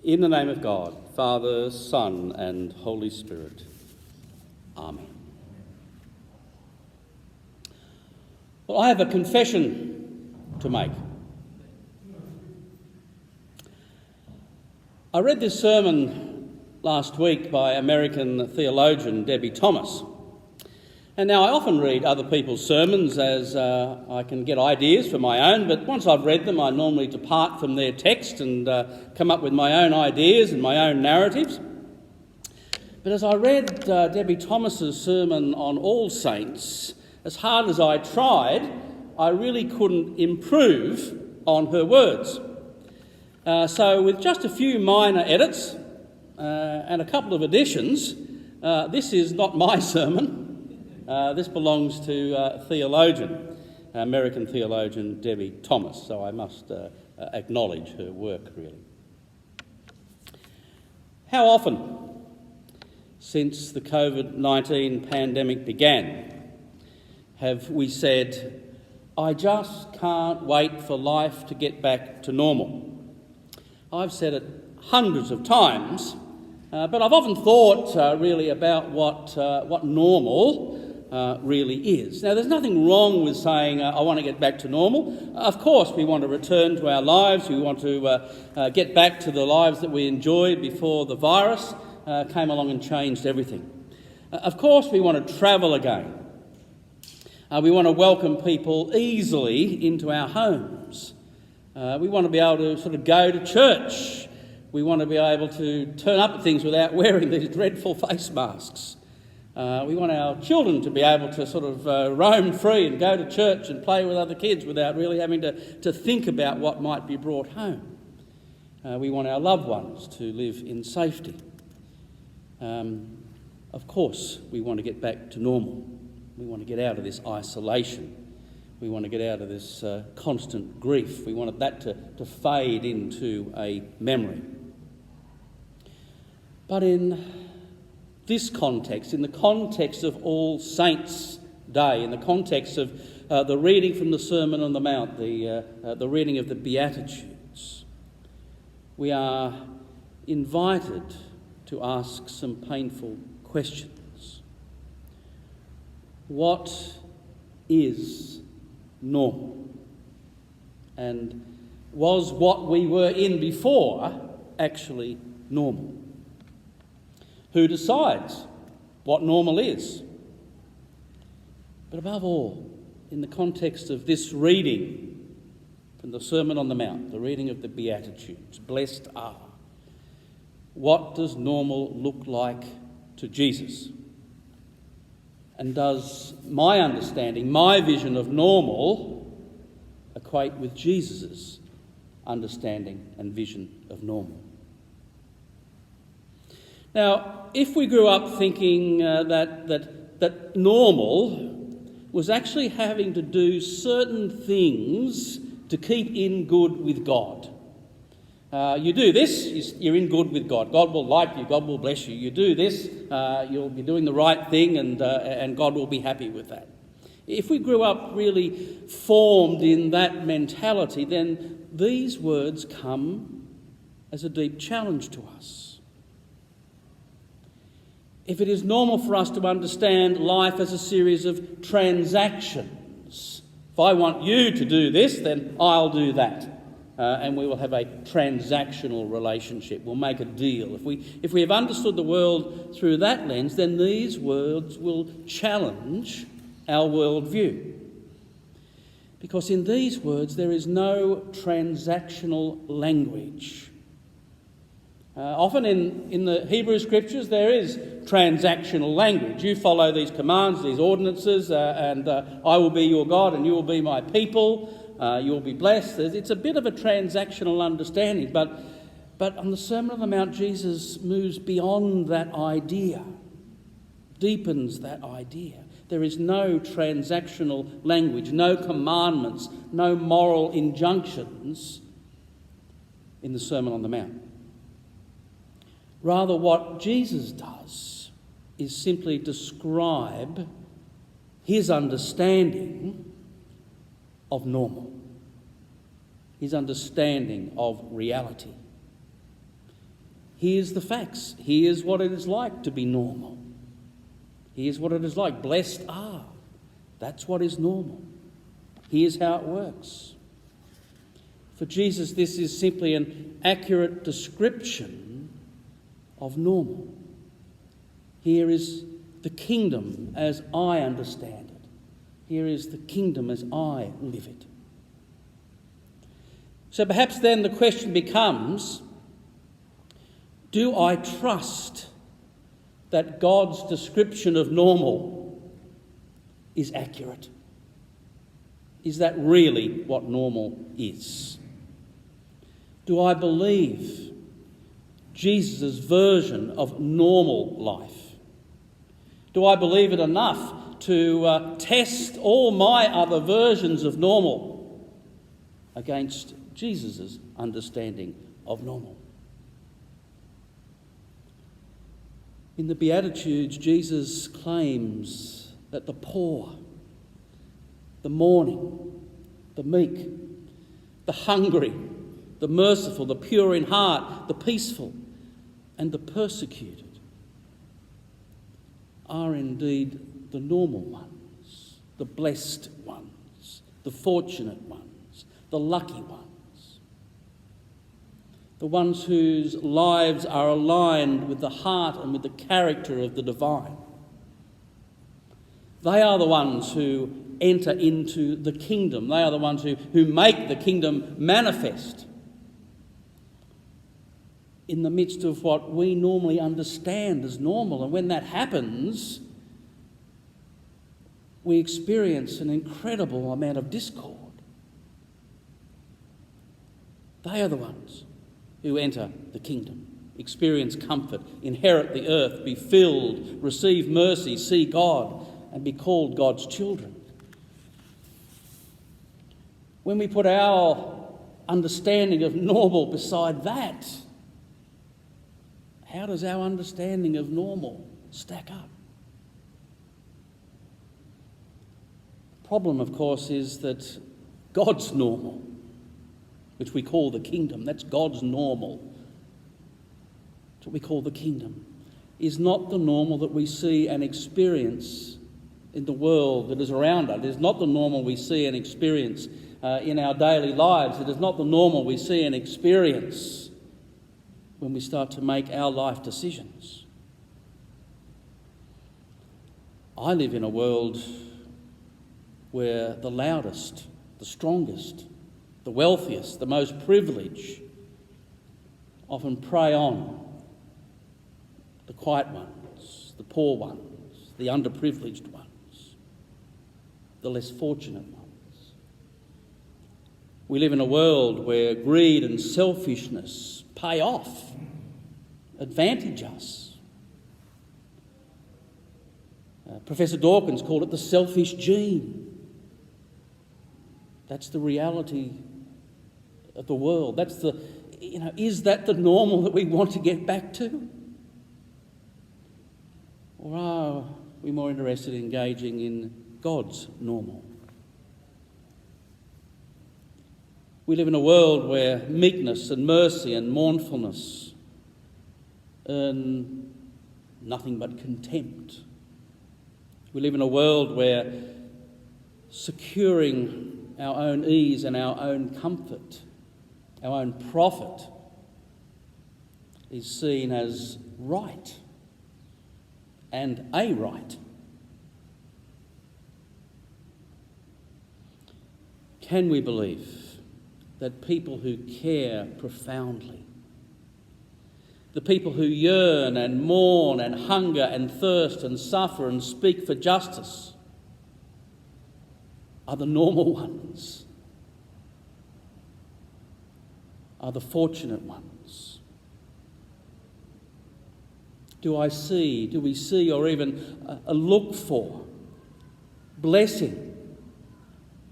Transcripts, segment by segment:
In the name of God, Father, Son, and Holy Spirit. Amen. Well, I have a confession to make. I read this sermon last week by American theologian Debbie Thomas. And now I often read other people's sermons as I can get ideas for my own, but once I've read them I normally depart from their text and come up with my own ideas and my own narratives. But as I read Debbie Thomas's sermon on All Saints, as hard as I tried, I really couldn't improve on her words. So with just a few minor edits and a couple of additions, this is not my sermon. This belongs to American theologian Debbie Thomas, so I must acknowledge her work, really. How often since the COVID-19 pandemic began have we said, "I just can't wait for life to get back to normal"? I've said it hundreds of times, but I've often thought really about what normal really is. Now, there's nothing wrong with saying, I want to get back to normal. Of course, we want to return to our lives. We want to get back to the lives that we enjoyed before the virus came along and changed everything. Of course, we want to travel again. We want to welcome people easily into our homes. We want to be able to sort of go to church. We want to be able to turn up at things without wearing these dreadful face masks. We want our children to be able to sort of roam free and go to church and play with other kids without really having to think about what might be brought home. We want our loved ones to live in safety. Of course, we want to get back to normal. We want to get out of this isolation. We want to get out of this constant grief. We want that to fade into a memory. But in this context, in the context of All Saints' Day, in the context of the reading from the Sermon on the Mount, the reading of the Beatitudes, we are invited to ask some painful questions. What is normal? And was what we were in before actually normal? Who decides what normal is? But above all, in the context of this reading from the Sermon on the Mount, the reading of the Beatitudes, blessed are, what does normal look like to Jesus? And does my understanding, my vision of normal equate with Jesus' understanding and vision of normal? Now, if we grew up thinking that normal was actually having to do certain things to keep in good with God. You do this, you're in good with God. God will like you, God will bless you. You do this, you'll be doing the right thing and God will be happy with that. If we grew up really formed in that mentality, then these words come as a deep challenge to us. If it is normal for us to understand life as a series of transactions, if I want you to do this, then I'll do that. And we will have a transactional relationship. We'll make a deal. If we have understood the world through that lens, then these words will challenge our worldview. Because in these words there is no transactional language. Often in the Hebrew Scriptures there is transactional language. You follow these commands, these ordinances, and I will be your God and you will be my people. You will be blessed. It's a bit of a transactional understanding, but on the Sermon on the Mount, Jesus moves beyond that idea, deepens that idea. There is no transactional language, no commandments, no moral injunctions in the Sermon on the Mount. Rather, what Jesus does is simply describe his understanding of normal, his understanding of reality. Here's the facts. Here's what it is like to be normal. Here's what it is like. Blessed are. That's what is normal. Here's how it works. For Jesus, this is simply an accurate description of normal. Here is the kingdom as I understand it. Here is the kingdom as I live it. So perhaps then the question becomes, do I trust that God's description of normal is accurate? Is that really what normal is? Do I believe Jesus' version of normal life? Do I believe it enough to test all my other versions of normal against Jesus' understanding of normal? In the Beatitudes, Jesus claims that the poor, the mourning, the meek, the hungry, the merciful, the pure in heart, the peaceful, and the persecuted are indeed the normal ones, the blessed ones, the fortunate ones, the lucky ones, the ones whose lives are aligned with the heart and with the character of the divine. They are the ones who enter into the kingdom. They are the ones who make the kingdom manifest in the midst of what we normally understand as normal. And when that happens, we experience an incredible amount of discord. They are the ones who enter the kingdom, experience comfort, inherit the earth, be filled, receive mercy, see God, and be called God's children. When we put our understanding of normal beside that, how does our understanding of normal stack up? The problem, of course, is that God's normal, which we call the kingdom, that's God's normal, that's what we call the kingdom, is not the normal that we see and experience in the world that is around us. It is not the normal we see and experience in our daily lives. It is not the normal we see and experience when we start to make our life decisions. I live in a world where the loudest, the strongest, the wealthiest, the most privileged often prey on the quiet ones, the poor ones, the underprivileged ones, the less fortunate ones. We live in a world where greed and selfishness pay off, advantage us. Professor Dawkins called it the selfish gene. That's the reality of the world. That's is that the normal that we want to get back to? Or are we more interested in engaging in God's normal? We live in a world where meekness and mercy and mournfulness earn nothing but contempt. We live in a world where securing our own ease and our own comfort, our own profit, is seen as right and a right. Can we believe that people who care profoundly, the people who yearn and mourn and hunger and thirst and suffer and speak for justice, are the normal ones, are the fortunate ones? Do we see or even look for blessing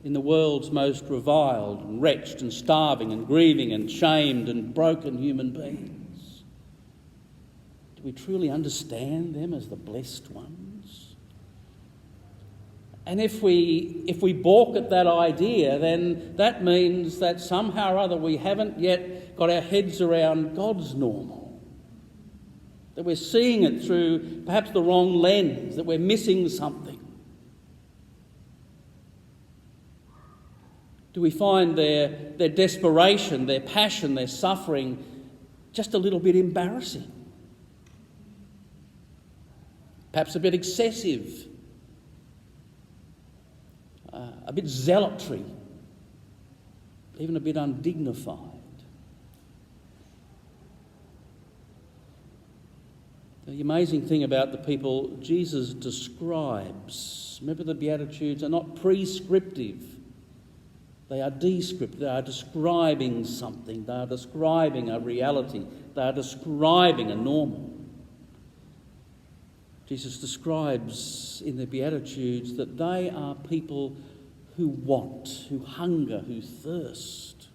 in the world's most reviled and wretched and starving and grieving and shamed and broken human beings? Do we truly understand them as the blessed ones? And if we balk at that idea, then that means that somehow or other we haven't yet got our heads around God's normal. that we're seeing it through perhaps the wrong lens, that we're missing something? Do we find their desperation, their passion, their suffering just a little bit embarrassing? Perhaps a bit excessive, a bit zealotry, even a bit undignified. The amazing thing about the people Jesus describes, remember the Beatitudes are not prescriptive, they are descriptive, they are describing something, they are describing a reality, they are describing a normal. Jesus describes in the Beatitudes that they are people who want, who hunger, who thirst.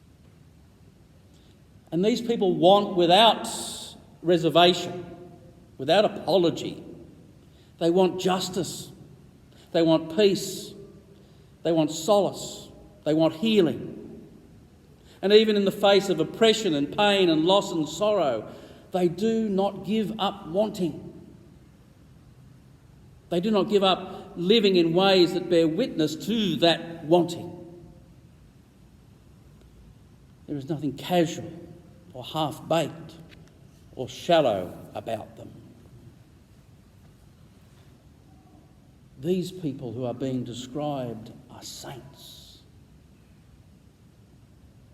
And these people want without reservation, without apology. They want justice, they want peace, they want solace, they want healing. And even in the face of oppression and pain and loss and sorrow, they do not give up wanting. They do not give up living in ways that bear witness to that wanting. There is nothing casual or half-baked or shallow about them. These people who are being described are saints.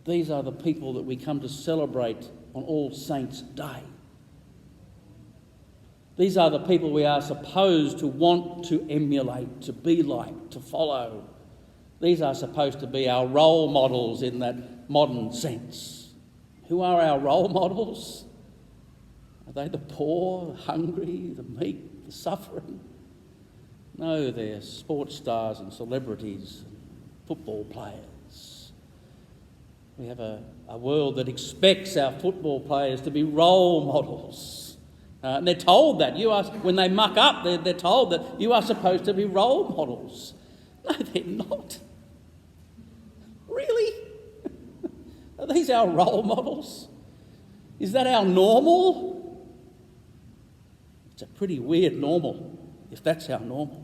These are the people that we come to celebrate on All Saints' Day. These are the people we are supposed to want to emulate, to be like, to follow. These are supposed to be our role models in that modern sense. Who are our role models? Are they the poor, the hungry, the meek, the suffering? No, they're sports stars and celebrities and football players. We have a world that expects our football players to be role models. And they're told that. When they muck up, they're told that you are supposed to be role models. No, they're not. Really? Are these our role models? Is that our normal? It's a pretty weird normal, if that's our normal.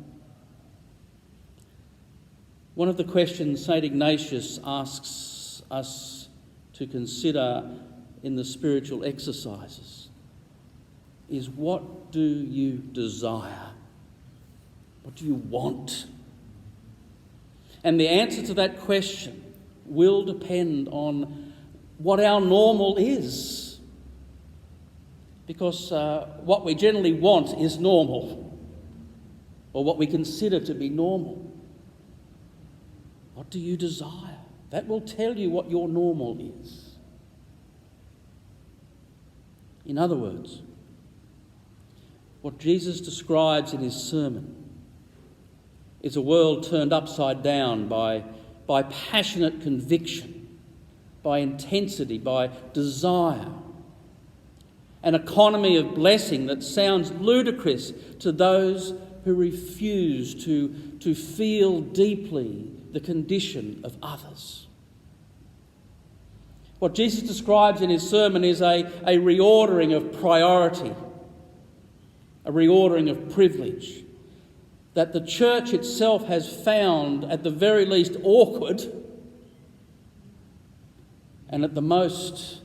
One of the questions St. Ignatius asks us to consider in the spiritual exercises is, what do you desire? What do you want? And the answer to that question will depend on what our normal is. Because what we generally want is normal, or what we consider to be normal. What do you desire? That will tell you what your normal is. In other words, what Jesus describes in his sermon is a world turned upside down by passionate conviction, by intensity, by desire. An economy of blessing that sounds ludicrous to those who refuse to feel deeply the condition of others. What Jesus describes in his sermon is a reordering of priority, a reordering of privilege that the church itself has found at the very least awkward and at the most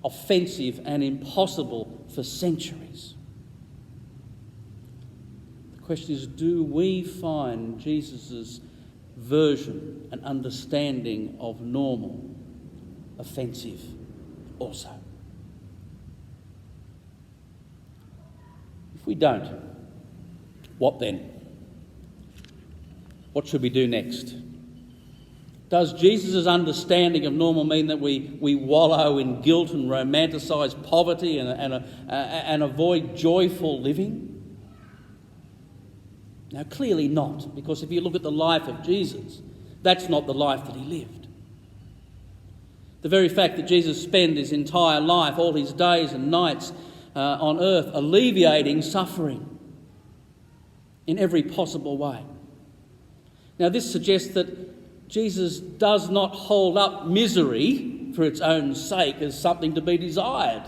offensive and impossible for centuries. The question is, do we find Jesus' version and understanding of normal offensive also? If we don't, what then? What should we do next? Does Jesus' understanding of normal mean that we wallow in guilt and romanticise poverty and avoid joyful living? Now, clearly not, because if you look at the life of Jesus, that's not the life that he lived. The very fact that Jesus spent his entire life, all his days and nights on earth, alleviating suffering in every possible way. Now, this suggests that Jesus does not hold up misery for its own sake as something to be desired.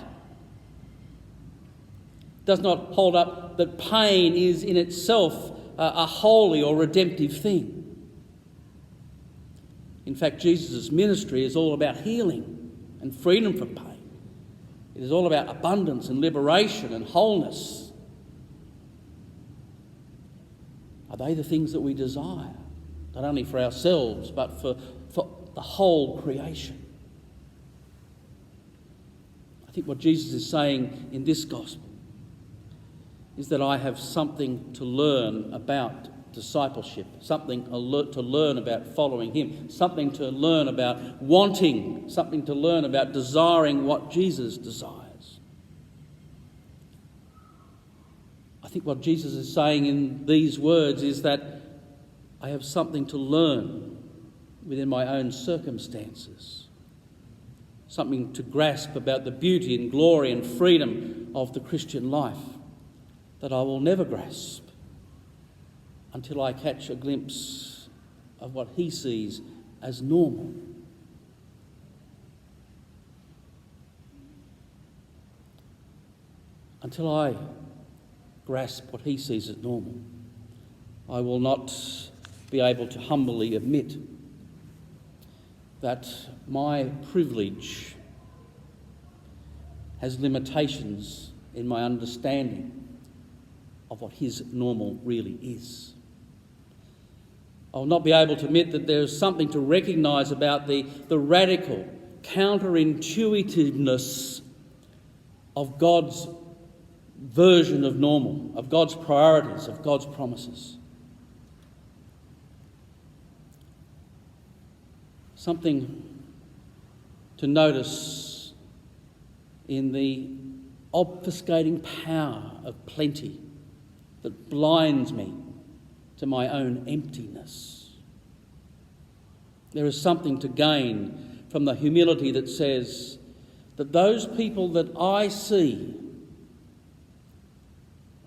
does not hold up that pain is in itself a holy or redemptive thing. In fact, Jesus' ministry is all about healing and freedom from pain. It is all about abundance and liberation and wholeness. Are they the things that we desire? Not only for ourselves, but for the whole creation. I think what Jesus is saying in this gospel is that I have something to learn about discipleship, something to learn about following him, something to learn about wanting, something to learn about desiring what Jesus desires. I think what Jesus is saying in these words is that I have something to learn within my own circumstances, something to grasp about the beauty and glory and freedom of the Christian life that I will never grasp until I catch a glimpse of what he sees as normal. Until I grasp what he sees as normal, I will not be able to humbly admit that my privilege has limitations in my understanding of what his normal really is. I will not be able to admit that there is something to recognise about the radical counterintuitiveness of God's version of normal, of God's priorities, of God's promises. Something to notice in the obfuscating power of plenty that blinds me to my own emptiness. There is something to gain from the humility that says that those people that I see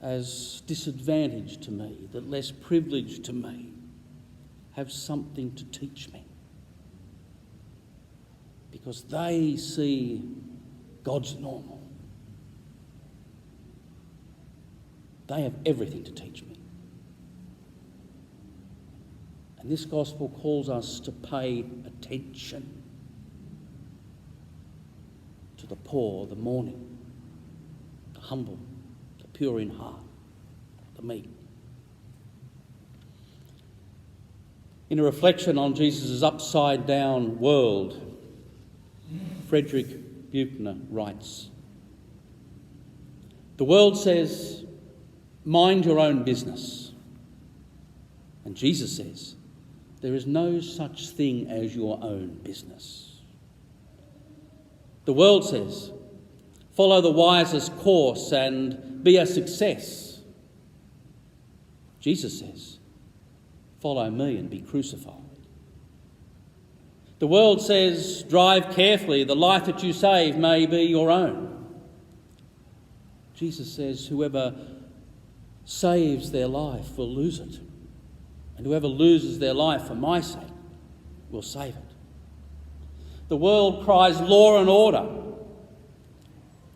as disadvantaged to me, that less privileged to me, have something to teach me. Because they see God's normal. They have everything to teach me. And this gospel calls us to pay attention to the poor, the mourning, the humble, the pure in heart, the meek. In a reflection on Jesus' upside-down world, Frederick Buechner writes, "The world says, mind your own business. And Jesus says, there is no such thing as your own business. The world says, follow the wisest course and be a success. Jesus says, follow me and be crucified. The world says, drive carefully, the life that you save may be your own. Jesus says, whoever saves their life will lose it, and whoever loses their life for my sake will save it. The world cries law and order.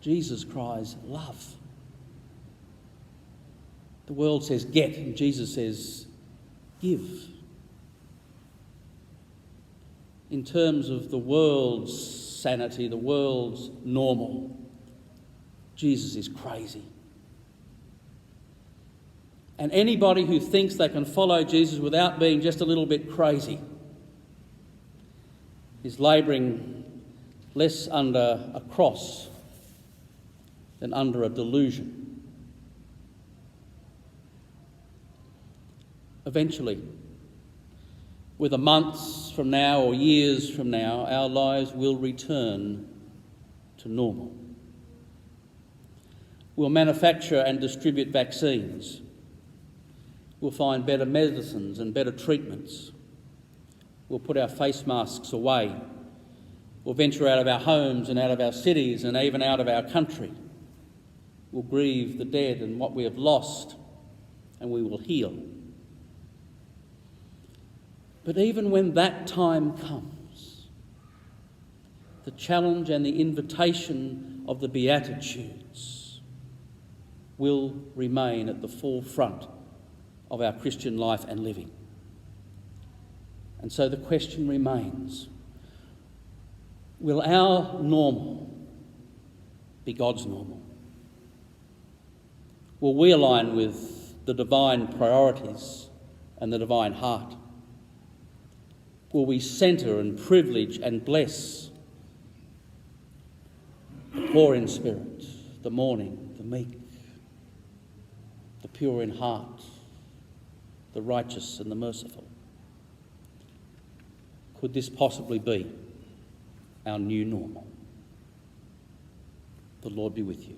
Jesus cries love. The world says get, and Jesus says give. In terms of the world's sanity, the world's normal, Jesus is crazy. And anybody who thinks they can follow Jesus without being just a little bit crazy is labouring less under a cross than under a delusion. Eventually, whether months from now or years from now, our lives will return to normal. We'll manufacture and distribute vaccines. We'll find better medicines and better treatments. We'll put our face masks away. We'll venture out of our homes and out of our cities and even out of our country. We'll grieve the dead and what we have lost, and we will heal. But even when that time comes, the challenge and the invitation of the Beatitudes will remain at the forefront of our Christian life and living. And so the question remains, will our normal be God's normal? Will we align with the divine priorities and the divine heart? Will we centre and privilege and bless the poor in spirit, the mourning, the meek, the pure in heart, the righteous and the merciful? Could this possibly be our new normal? The Lord be with you.